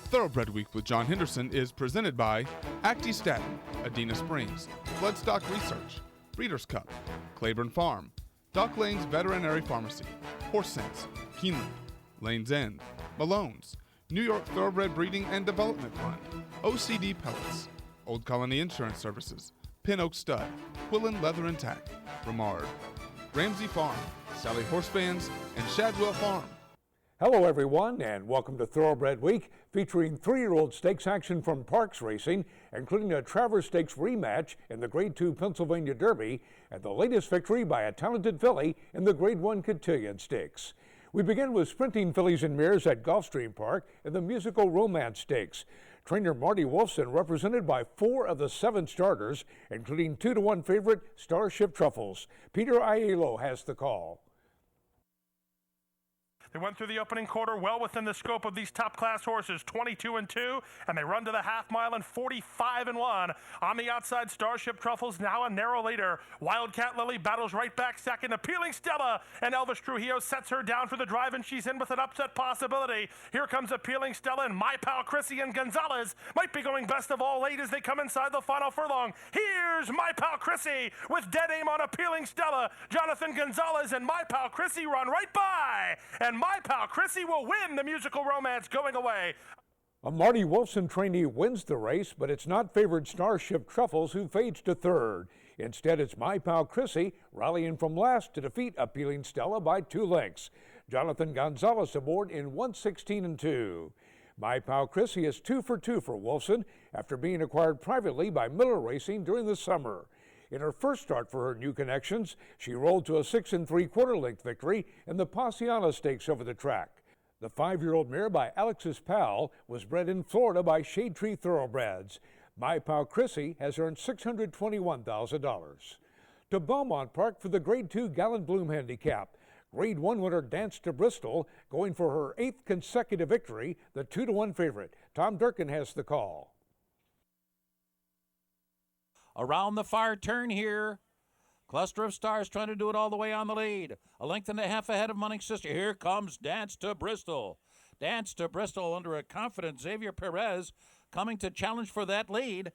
Thoroughbred Week with John Henderson is presented by Actistatin, Adena Springs, Bloodstock Research, Breeders' Cup, Claiborne Farm, Dock Lane's Veterinary Pharmacy, Horse Sense, Keeneland, Lane's End, Malone's, New York Thoroughbred Breeding and Development Fund, OCD Pellets, Old Colony Insurance Services, Pin Oak Stud, Quillen Leather and Tack, Ramard, Ramsey Farm, Sallee Horse Bands, and Shadwell Farm. Hello everyone, and welcome to Thoroughbred Week, featuring 3-year-old stakes action from Parks Racing, including a Travers Stakes rematch in the Grade 2 Pennsylvania Derby, and the latest victory by a talented filly in the Grade 1 Cotillion Stakes. We begin with sprinting fillies and mares at Gulfstream Park in the Musical Romance Stakes. Trainer Marty Wolfson represented by 4 of the 7 starters, including 2-to-1 favorite Starship Truffles. Peter Aiello has the call. They went through the opening quarter well within the scope of these top-class horses, 22-2, and they run to the half mile in 45-1. On the outside, Starship Truffles now a narrow leader. Wildcat Lily battles right back second. Appealing Stella, and Elvis Trujillo sets her down for the drive, and she's in with an upset possibility. Here comes Appealing Stella, and My Pal Chrissy and Gonzalez might be going best of all late as they come inside the final furlong. Here's My Pal Chrissy with dead aim on Appealing Stella. Jonathan Gonzalez and My Pal Chrissy run right by, and My Pal Chrissy will win the Musical Romance going away. A Marty Wolfson trainee wins the race, but it's not favored Starship Truffles who fades to third. Instead, it's My Pal Chrissy rallying from last to defeat Appealing Stella by 2 lengths. Jonathan Gonzalez aboard in 1:16-2. My Pal Chrissy is 2 for 2 for Wolfson after being acquired privately by Miller Racing during the summer. In her first start for her new connections, she rolled to a 6 3/4 length victory in the Paciana Stakes over the track. The 5-year-old mare by Alexis Powell was bred in Florida by Shade Tree Thoroughbreds. My Pal Chrissy has earned $621,000. To Belmont Park for the Grade 2 Gallant Bloom Handicap. Grade 1 winner Dance to Bristol going for her 8th consecutive victory, the 2-to-1 favorite. Tom Durkin has the call. Around the far turn here. Cluster of Stars trying to do it all the way on the lead. A length and a half ahead of Money Sister. Here comes Dance to Bristol. Dance to Bristol under a confident Xavier Perez coming to challenge for that lead.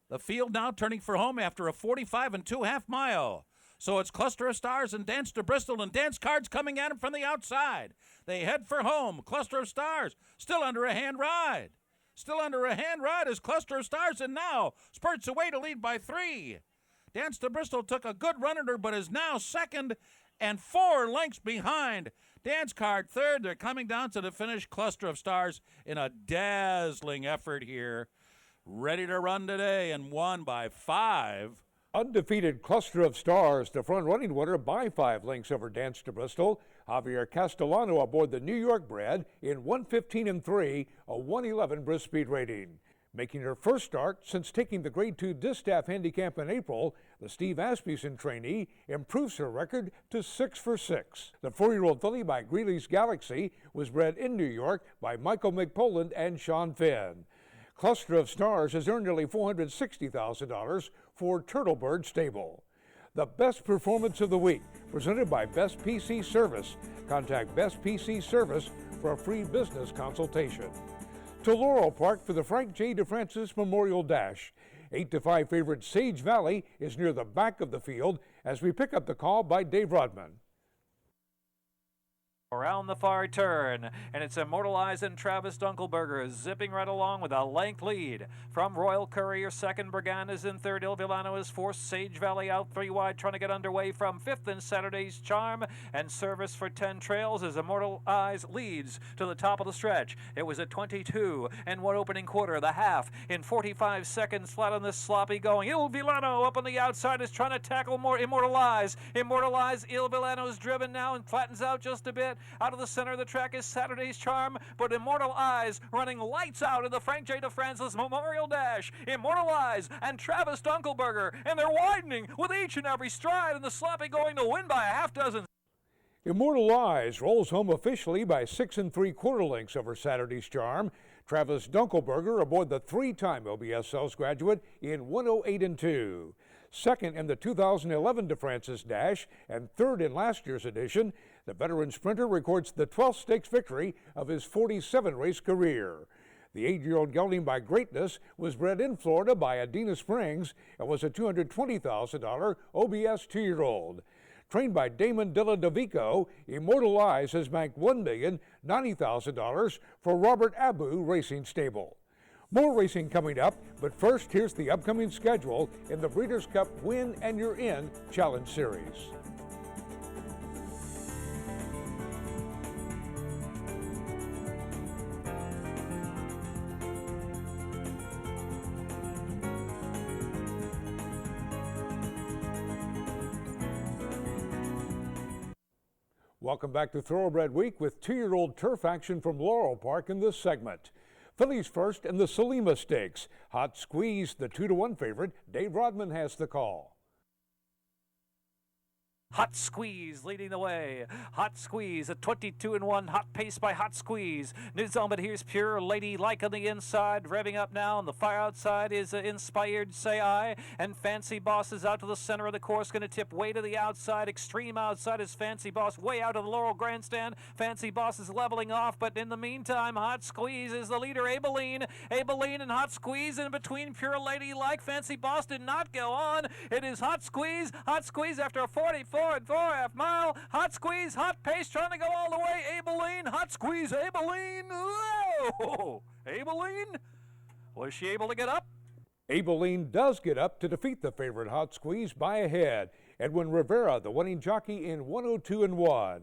The field now turning for home after a 45 2/2 mile. So it's Cluster of Stars and Dance to Bristol, and Dance Cards coming at him from the outside. They head for home. Cluster of Stars still under a hand ride. Still under a hand ride is Cluster of Stars, and now spurts away to lead by 3. Dance to Bristol took a good run at her, but is now second and 4 lengths behind. Dance Card third. They're coming down to the finish. Cluster of Stars in a dazzling effort here. Ready to run today and won by 5. Undefeated Cluster of Stars, the front-running winner by 5 lengths over Dance to Bristol. Javier Castellano aboard the New York bred in 1:15-3, a 1:11 brisk speed rating. Making her first start since taking the Grade 2 Distaff Handicap in April, the Steve Asmussen trainee improves her record to 6 for 6. The 4-year-old filly by Greeley's Galaxy was bred in New York by Michael McPoland and Sean Finn. Cluster of Stars has earned nearly $460,000 for Turtlebird Stable. The best performance of the week, presented by Best PC Service. Contact Best PC Service for a free business consultation. To Laurel Park for the Frank J. DeFrancis Memorial Dash. 8-5 favorite Sage Valley is near the back of the field as we pick up the call by Dave Rodman. Around the far turn, and it's Immortalized and Travis Dunkelberger zipping right along with a length lead. From Royal Courier, second, Brigand is in third, Il Villano is fourth, Sage Valley out 3 wide, trying to get underway from 5th in Saturday's Charm, and Service for 10 Trails as Immortalized leads to the top of the stretch. It was at 22 and 1 opening quarter, the half in 45 seconds flat on this sloppy going. Il Villano up on the outside is trying to tackle more Immortalized. Il Villano is driven now and flattens out just a bit. Out of the center of the track is Saturday's Charm, but Immortal Eyes running lights out in the Frank J. DeFrancis Memorial Dash. Immortal Eyes and Travis Dunkelberger, and they're widening with each and every stride, and the sloppy going to win by a half dozen. Immortal Eyes rolls home officially by 6 3/4 lengths over Saturday's Charm. Travis Dunkelberger aboard the 3-time OBSL's graduate in 1:08-2. Second in the 2011 DeFrancis Dash and third in last year's edition, the veteran sprinter records the 12th stakes victory of his 47-race career. The 8-year-old gelding by Greatness was bred in Florida by Adena Springs and was a $220,000 OBS 2-year-old. Trained by Damon Della Davico, Immortal Eyes has banked $1,090,000 for Robert Abu Racing Stable. More racing coming up, but first here's the upcoming schedule in the Breeders' Cup Win and You're In Challenge Series. Welcome back to Thoroughbred Week with 2-year-old turf action from Laurel Park in this segment. Fillies first in the Salima Stakes. Hot Squeeze, the 2-to-1 favorite. Dave Rodman has the call. Hot Squeeze leading the way. Hot Squeeze, a 22-1 hot pace by Hot Squeeze. New zone, but here's Pure Lady Like on the inside, revving up now, and the fire outside is Inspired Say I, and Fancy Boss is out to the center of the course, going to tip way to the outside. Extreme outside is Fancy Boss, way out of the Laurel Grandstand. Fancy Boss is leveling off, but in the meantime, Hot Squeeze is the leader. Abilene and Hot Squeeze in between. Pure Lady Like. Fancy Boss did not go on. It is Hot Squeeze after a 44 and 4.5 mile. Hot Squeeze, hot pace, trying to go all the way. Abilene, Hot Squeeze, Abilene. Whoa! Abilene? Was she able to get up? Abilene does get up to defeat the favorite Hot Squeeze by a head. Edwin Rivera, the winning jockey in 102-1.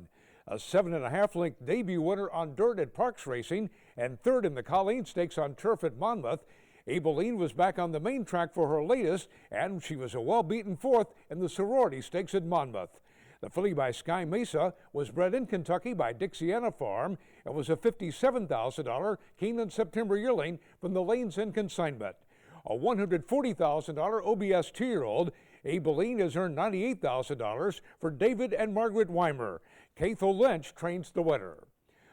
A 7.5-length debut winner on dirt at Parks Racing and third in the Colleen Stakes on turf at Monmouth. Abilene was back on the main track for her latest, and she was a well-beaten fourth in the Sorority Stakes at Monmouth. The filly by Sky Mesa was bred in Kentucky by Dixiana Farm and was a $57,000 Keeneland September yearling from the Lanes End consignment. A $140,000 OBS 2-year-old, Abilene has earned $98,000 for David and Margaret Weimer. Cathal Lynch trains the winner.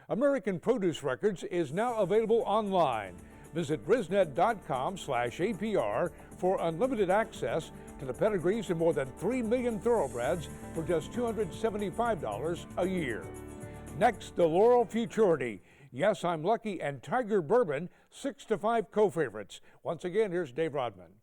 American Produce Records is now available online. Visit brisnet.com/APR for unlimited access to the pedigrees of more than 3 million thoroughbreds for just $275 a year. Next, the Laurel Futurity. Yes, I'm Lucky and Tiger Bourbon, 6-5 co-favorites. Once again, here's Dave Rodman.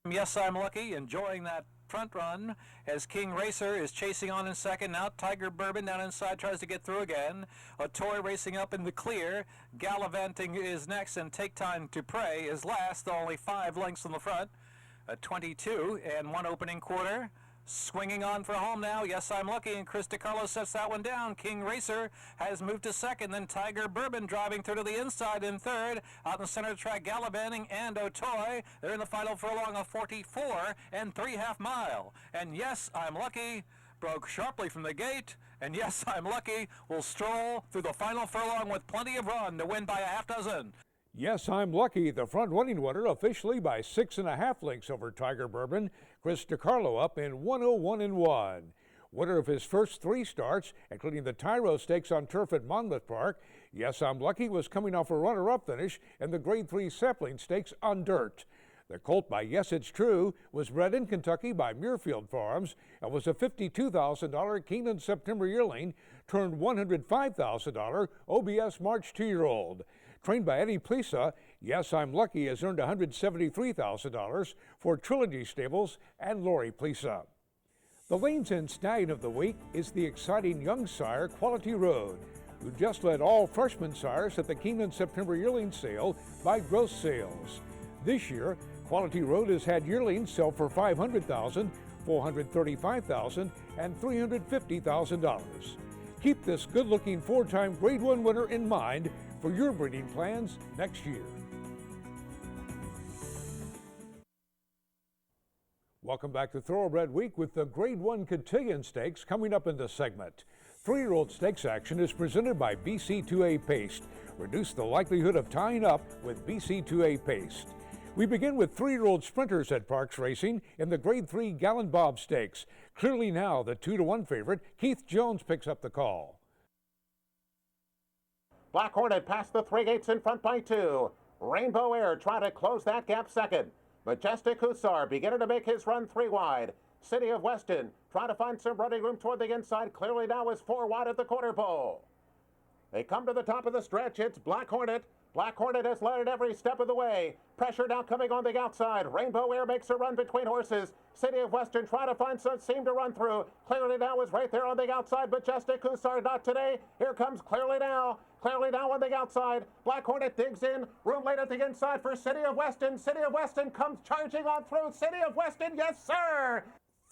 Yes, I'm Lucky, enjoying that front run as King Racer is chasing on in second. Now Tiger Bourbon down inside tries to get through again. A Toy racing up in the clear. Gallivanting is next, and Take Time to Pray is last, only 5 lengths in the front. A 22-1 opening quarter. Swinging on for home now. Yes, I'm Lucky, and Chris DiCarlo sets that one down. King Racer has moved to second, then Tiger Bourbon driving through to the inside in third. Out in the center of the track, Gallivanting and O'Toy. They're in the final furlong of 44 and 3/2 mile. And Yes, I'm Lucky broke sharply from the gate. And Yes, I'm Lucky will stroll through the final furlong with plenty of run to win by a half dozen. Yes, I'm Lucky, the front-running winner, officially by 6.5 lengths over Tiger Bourbon. Chris DiCarlo up in 101-1. Winner of his first 3 starts, including the Tyro Stakes on turf at Monmouth Park. Yes, I'm Lucky was coming off a runner-up finish in the Grade 3 Sapling Stakes on dirt. The colt by Yes It's True was bred in Kentucky by Muirfield Farms and was a $52,000 Keeneland September yearling, turned $105,000 OBS March 2-year-old. Trained by Eddie Plisa, Yes, I'm Lucky has earned $173,000 for Trilogy Stables and Lori Plisa. The Lanes End Stallion of the week is the exciting young sire Quality Road, who just led all freshman sires at the Keeneland September yearling sale by gross sales. This year, Quality Road has had yearlings sell for $500,000, $435,000, and $350,000. Keep this good-looking 4-time Grade 1 winner in mind for your breeding plans next year. Welcome back to Thoroughbred Week with the Grade 1 Cotillion Stakes coming up in this segment. 3-year-old stakes action is presented by BC2A Paste. Reduce the likelihood of tying up with BC2A Paste. We begin with 3-year-old sprinters at Parks Racing in the Grade 3 Gallant Bob Stakes. Clearly now the 2-to-1 favorite, Keith Jones, picks up the call. Black Hornet past the 3 gates in front by 2. Rainbow Air trying to close that gap second. Majestic Hussar beginning to make his run 3 wide. City of Weston trying to find some running room toward the inside. Clearly now is 4 wide at the quarter pole. They come to the top of the stretch. It's Black Hornet. Black Hornet has led it every step of the way. Pressure now coming on the outside. Rainbow Air makes a run between horses. City of Western trying to find some seam to run through. Clearly Now is right there on the outside. Majestic Hussar not today. Here comes Clearly Now. Clearly Now on the outside. Black Hornet digs in. Room late at the inside for City of Weston. City of Weston comes charging on through. City of Weston, yes sir!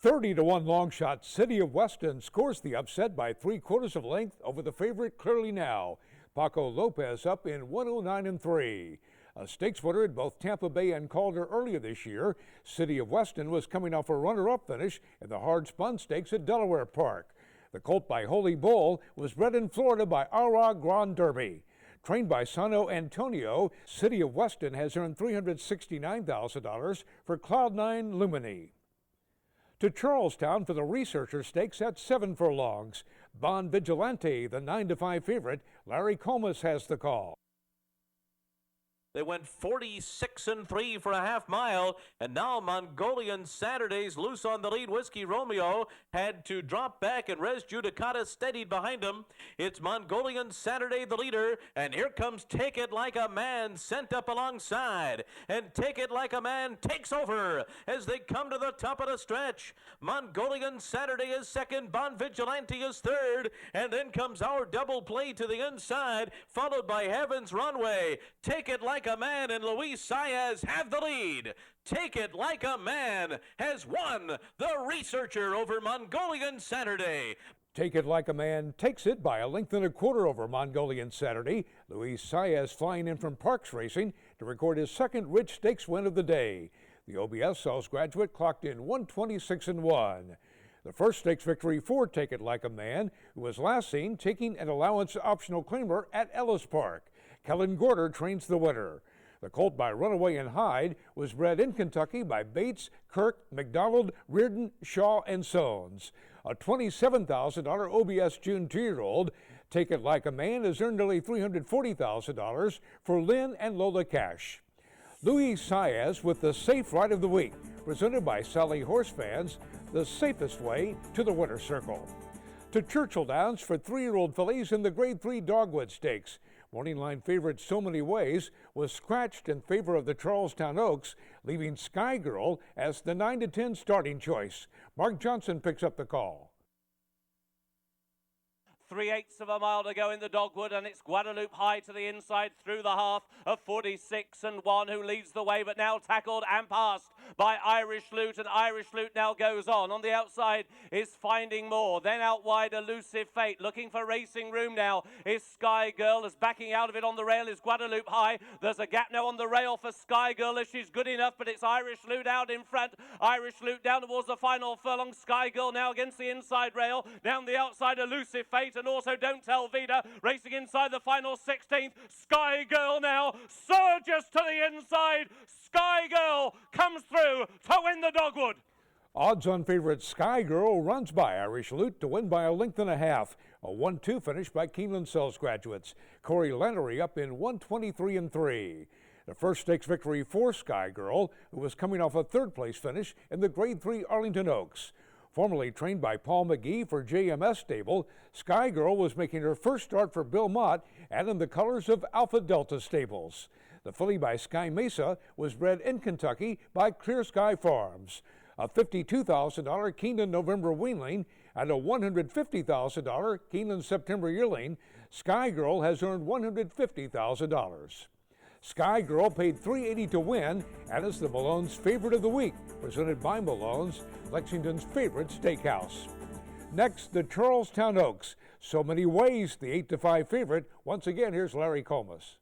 30-1 long shot. City of Weston scores the upset by 3/4 of length over the favorite Clearly Now. Paco Lopez up in 109-3. A stakes winner at both Tampa Bay and Calder earlier this year, City of Weston was coming off a runner-up finish in the hard spun stakes at Delaware Park. The colt by Holy Bull was bred in Florida by Ara Grand Derby. Trained by Sano Antonio, City of Weston has earned $369,000 for Cloud9 Lumini. To Charlestown for the Researcher Stakes at 7 furlongs. Bon Vigilante, the 9-5 favorite. Larry Comas has the call. They went 46-3 for a half mile, and now Mongolian Saturday's loose on the lead. Whiskey Romeo had to drop back, and Res Judicata steadied behind him. It's Mongolian Saturday the leader, and here comes Take It Like a Man sent up alongside, and Take It Like a Man takes over as they come to the top of the stretch. Mongolian Saturday is second, Bon Vigilante is third, and then comes Our Double Play to the inside, followed by Heaven's Runway. Take It Like a Man and Luis Saez have the lead. Take It Like a Man has won the Researcher over Mongolian Saturday. Take It Like a Man takes it by 1.25 over Mongolian Saturday. Luis Saez flying in from Parks Racing to record his second Rich Stakes win of the day. The OBS Souls graduate clocked in 126-1. The first stakes victory for Take It Like a Man, who was last seen taking an allowance optional claimer at Ellis Park. Kellen Gorder trains the winner. The colt by Runaway and Hyde was bred in Kentucky by Bates, Kirk, McDonald, Reardon, Shaw, and Sones. A $27,000 OBS June 2-year-old. Take It Like a Man has earned nearly $340,000 for Lynn and Lola Cash. Luis Saez with the Safe Ride of the Week, presented by Sallee Horse Fans, the safest way to the winner's circle. To Churchill Downs for 3-year-old fillies in the Grade 3 Dogwood Stakes. Morning line favorite So Many Ways was scratched in favor of the Charlestown Oaks, leaving Sky Girl as the 9-10 starting choice. Mark Johnson picks up the call. 3/8 of a mile to go in the Dogwood, and it's Guadalupe High to the inside through the half of 46-1, who leads the way, but now tackled and passed by Irish Loot, and Irish Loot now goes on. On the outside is Finding More, then out wide Elusive Fate, looking for racing room now is Sky Girl, as backing out of it on the rail is Guadalupe High. There's a gap now on the rail for Sky Girl if she's good enough, but it's Irish Loot out in front. Irish Loot down towards the final furlong. Sky Girl now against the inside rail, down the outside Elusive Fate, and also Don't Tell Vida racing inside the final 16th. Sky Girl now surges to the inside. Sky Girl comes through to win the Dogwood. Odds-on favorite Sky Girl runs by Irish Loot to win by 1.5. A 1-2 finish by Keeneland Cells graduates. Corey Lannery up in 123-3. The first stakes victory for Sky Girl, who was coming off a third-place finish in the Grade 3 Arlington Oaks. Formerly trained by Paul McGee for JMS Stable, Sky Girl was making her first start for Bill Mott and in the colors of Alpha Delta Stables. The filly by Sky was bred in Kentucky by Clear Sky Farms. A $52,000 Keeneland November weanling and a $150,000 Keeneland September yearling, Sky Girl has earned $150,000. Sky Girl paid $380 to win and is the Malone's favorite of the week, presented by Malone's, Lexington's favorite steakhouse. Next, the Charlestown Oaks. So Many Ways, the 8-5 favorite. Once again, here's Larry Comas.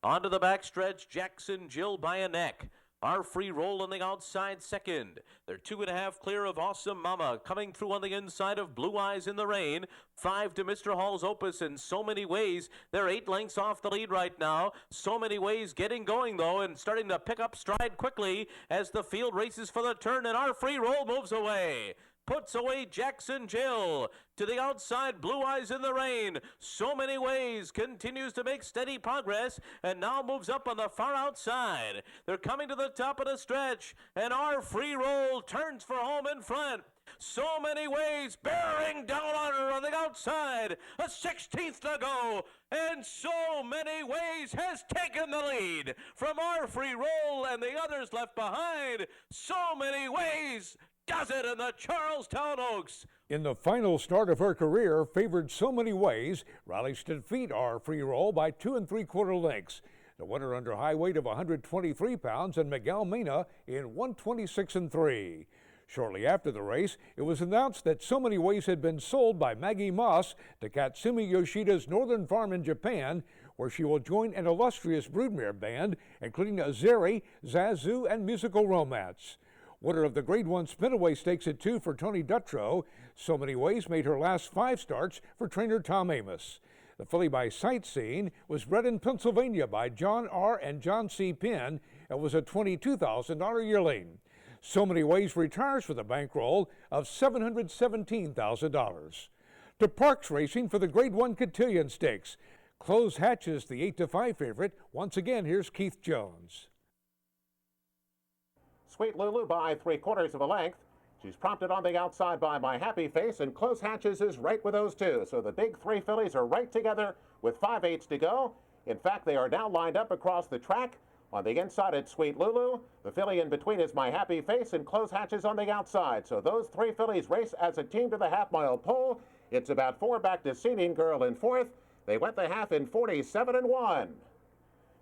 Onto the backstretch, Jackson Jill by a neck. Our Free Roll on the outside second. They're 2.5 clear of Awesome Mama. Coming through on the inside of Blue Eyes in the Rain. 5 to Mr. Hall's Opus in So Many Ways. They're 8 lengths off the lead right now. So Many Ways getting going though and starting to pick up stride quickly as the field races for the turn, and Our Free Roll moves away. puts away Jackson Jill. To the outside, Blue Eyes in the Rain. So Many Ways continues to make steady progress and now moves up on the far outside. They're coming to the top of the stretch, and our Free Roll turns for home in front. So Many Ways bearing down on her on the outside. A 16th to go, and So Many Ways has taken the lead from our Free Roll and the others left behind. So Many Ways does it in the Charlestown Oaks. In the final start of her career, favored So Many Ways, rallies to defeat our Free Roll by 2 3/4 lengths. The winner under high weight of 123 pounds and Miguel Mena in 126 3. Shortly after the race, it was announced that So Many Ways had been sold by Maggie Moss to Katsumi Yoshida's Northern Farm in Japan, where she will join an illustrious broodmare band, including Azeri, Zazu, and Musical Romance. Winner of the Grade 1 Spinaway Stakes at 2 for Tony Dutrow, So Many Ways made her last 5 starts for trainer Tom Amos. The filly by Sightseeing was bred in Pennsylvania by John R. and John C. Penn and was a $22,000 yearling. So Many Ways retires with a bankroll of $717,000. To Parks Racing for the Grade 1 Cotillion Stakes. Close Hatches, the 8-5 favorite. Once again, here's Keith Jones. Sweet Lulu by 3/4 of a length. She's prompted on the outside by My Happy Face, and Close Hatches is right with those two. So the big 3 fillies are right together with 5/8 to go. In fact, they are now lined up across the track. On the inside, it's Sweet Lulu. The filly in between is My Happy Face, and Close Hatches on the outside. So those 3 fillies race as a team to the half-mile pole. It's about 4 back to Seating Girl in 4th. They went the half in 47 1.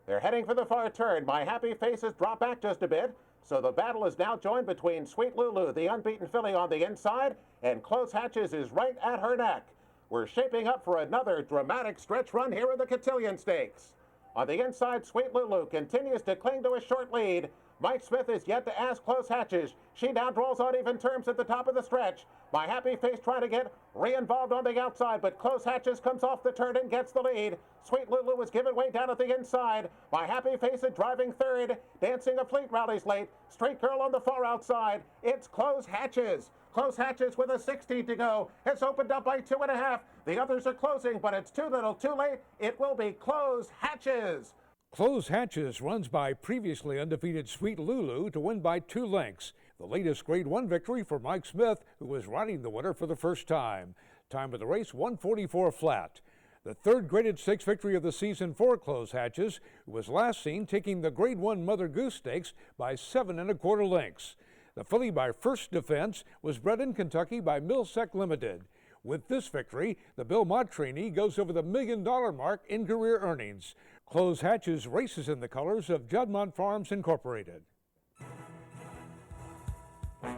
They're heading for the far turn. My Happy Face has dropped back just a bit. So the battle is now joined between Sweet Lulu, the unbeaten filly on the inside, and Close Hatches is right at her neck. We're shaping up for another dramatic stretch run here in the Cotillion Stakes. On the inside, Sweet Lulu continues to cling to a short lead. Mike Smith is yet to ask Close Hatches. She now draws on even terms at the top of the stretch. My Happy Face trying to get re-involved on the outside, but Close Hatches comes off the turn and gets the lead. Sweet Lulu was given way down at the inside. My Happy Face is driving third. Dancing a Fleet rallies late. Straight Girl on the far outside. It's Close Hatches. Close Hatches with a 16 to go. It's opened up by 2.5. The others are closing, but it's too little, too late. It will be Close Hatches. Close Hatches runs by previously undefeated Sweet Lulu to win by 2 lengths. The latest Grade 1 victory for Mike Smith, who was riding the winner for the first time. Time of the race, 1:44 flat. The 3rd graded 6 victory of the season for Close Hatches, who was last seen taking the Grade 1 Mother Goose Stakes by 7 1/4 lengths. The filly by First Defense was bred in Kentucky by Millsec Limited. With this victory, the Bill Mott trainee goes over the $1 million mark in career earnings. Close Hatches races in the colors of Juddmonte Farms Incorporated.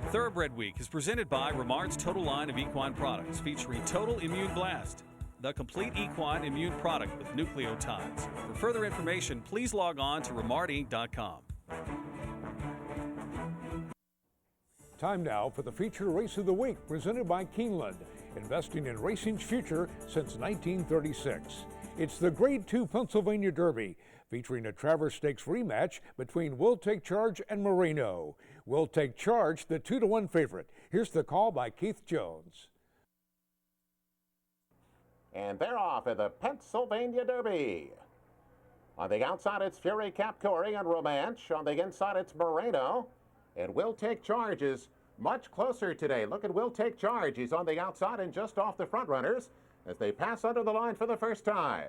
Thoroughbred Week is presented by Remart's total line of equine products featuring Total Immune Blast, the complete equine immune product with nucleotides. For further information, please log on to remartinc.com. Time now for the feature race of the week presented by Keeneland, investing in racing's future since 1936. It's the Grade 2 Pennsylvania Derby, featuring a Travers Stakes rematch between Will Take Charge and Moreno. Will Take Charge, the 2-1 favorite. Here's the call by Keith Jones. And they're off in the Pennsylvania Derby. On the outside, it's Fury Capcorey and Romance. On the inside, it's Moreno. And Will Take Charge is much closer today. Look at Will Take Charge. He's on the outside and just off the front runners as they pass under the line for the first time.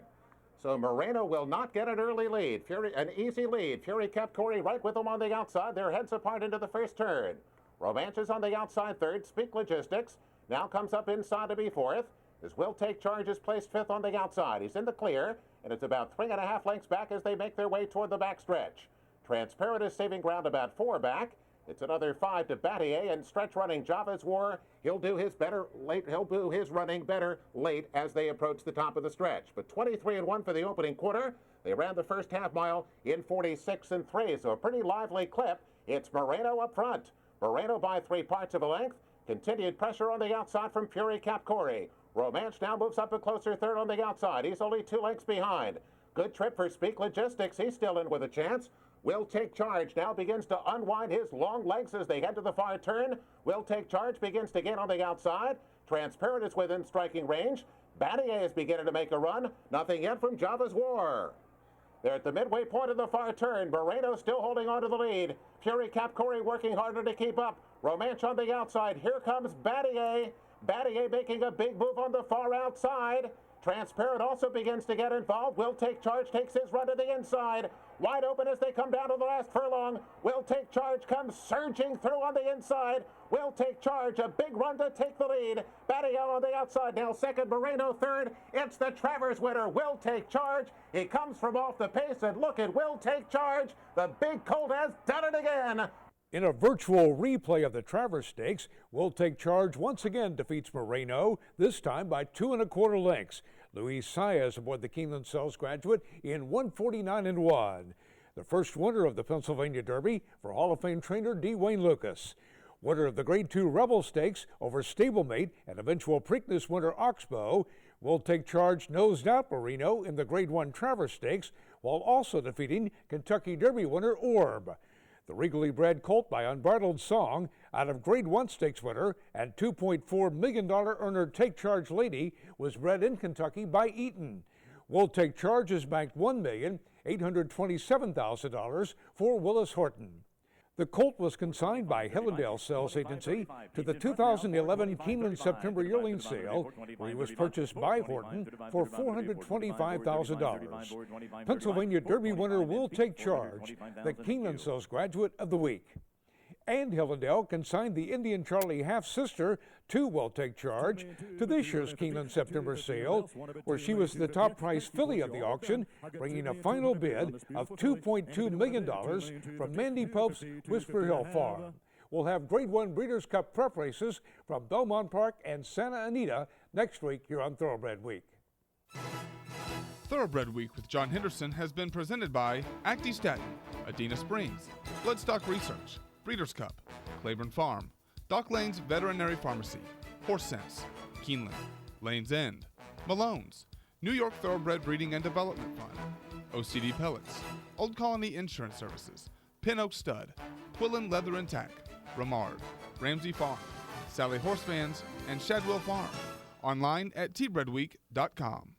So Moreno will not get an early lead. An easy lead. Fury Capcorey right with them on the outside. They're heads apart into the first turn. Romance is on the outside third. Speak Logistics now comes up inside to be 4th. As Will Take Charge is placed 5th on the outside. He's in the clear, and it's about 3.5 lengths back as they make their way toward the backstretch. Transparent is saving ground about 4 back. It's another 5 to Battier, and stretch running Java's War. He'll do his better late. He'll do his running better late as they approach the top of the stretch. But 23-1 for the opening quarter. They ran the first half mile in 46-3, so a pretty lively clip. It's Moreno up front. Moreno by 3 parts of a length. Continued pressure on the outside from Fury Capcorey. Romance now moves up a closer third on the outside. He's only 2 lengths behind. Good trip for Speak Logistics. He's still in with a chance. Will Take Charge now begins to unwind his long legs as they head to the far turn. Will Take Charge begins to gain on the outside. Transparent is within striking range. Battier is beginning to make a run. Nothing yet from Java's War. They're at the midway point of the far turn. Moreno still holding on to the lead. Fury Capcorey working harder to keep up. Romanche on the outside. Here comes Battier. Battier making a big move on the far outside. Transparent also begins to get involved. Will Take Charge takes his run to the inside. Wide open as they come down to the last furlong. Will Take Charge comes surging through on the inside. Will Take Charge, a big run to take the lead. Battier on the outside now second, Moreno third. It's the Travers winner, Will Take Charge. He comes from off the pace, and look at Will Take Charge. The big colt has done it again. In a virtual replay of the Travers Stakes, Will Take Charge once again defeats Moreno, this time by 2 1/4 lengths. Luis Saez aboard the Keeneland Sales Graduate in 149-1. The first winner of the Pennsylvania Derby for Hall of Fame trainer D. Wayne Lucas. Winner of the Grade 2 Rebel Stakes over stablemate and eventual Preakness winner Oxbow. Will Take Charge nosed out Moreno in the Grade 1 Travers Stakes while also defeating Kentucky Derby winner Orb. The regally bred colt by Unbridled Song out of Grade 1 Stakes winner and $2.4 million earner Take Charge Lady was bred in Kentucky by Eaton. Will Take Charge is banked $1,827,000 for Willis Horton. The colt was consigned by Hillendale Sales Agency to the 2011 Keeneland September yearling sale, where he was purchased by Horton for $425,000. Pennsylvania Derby winner Will Take Charge, the Keeneland Sales Graduate of the Week. And Hillendale consigned the Indian Charlie half-sister to Will Take Charge to this year's Keeneland September sale, where she was the top price filly of the auction, bringing a final bid of $2.2 million from Mandy Pope's Whisper Hill Farm. We'll have Grade 1 Breeders' Cup prep races from Belmont Park and Santa Anita next week here on Thoroughbred Week. Thoroughbred Week with John Henderson has been presented by Actistatin, Adena Springs, Bloodstock Research, Breeders' Cup, Claiborne Farm, Dock Lane's Veterinary Pharmacy, Horse Sense, Keeneland, Lane's End, Malone's, New York Thoroughbred Breeding and Development Fund, OCD Pellets, Old Colony Insurance Services, Pin Oak Stud, Quillen Leather and Tack, Ramard, Ramsey Farm, Sallee Horse Fans, and Shadwell Farm. Online at tbredweek.com.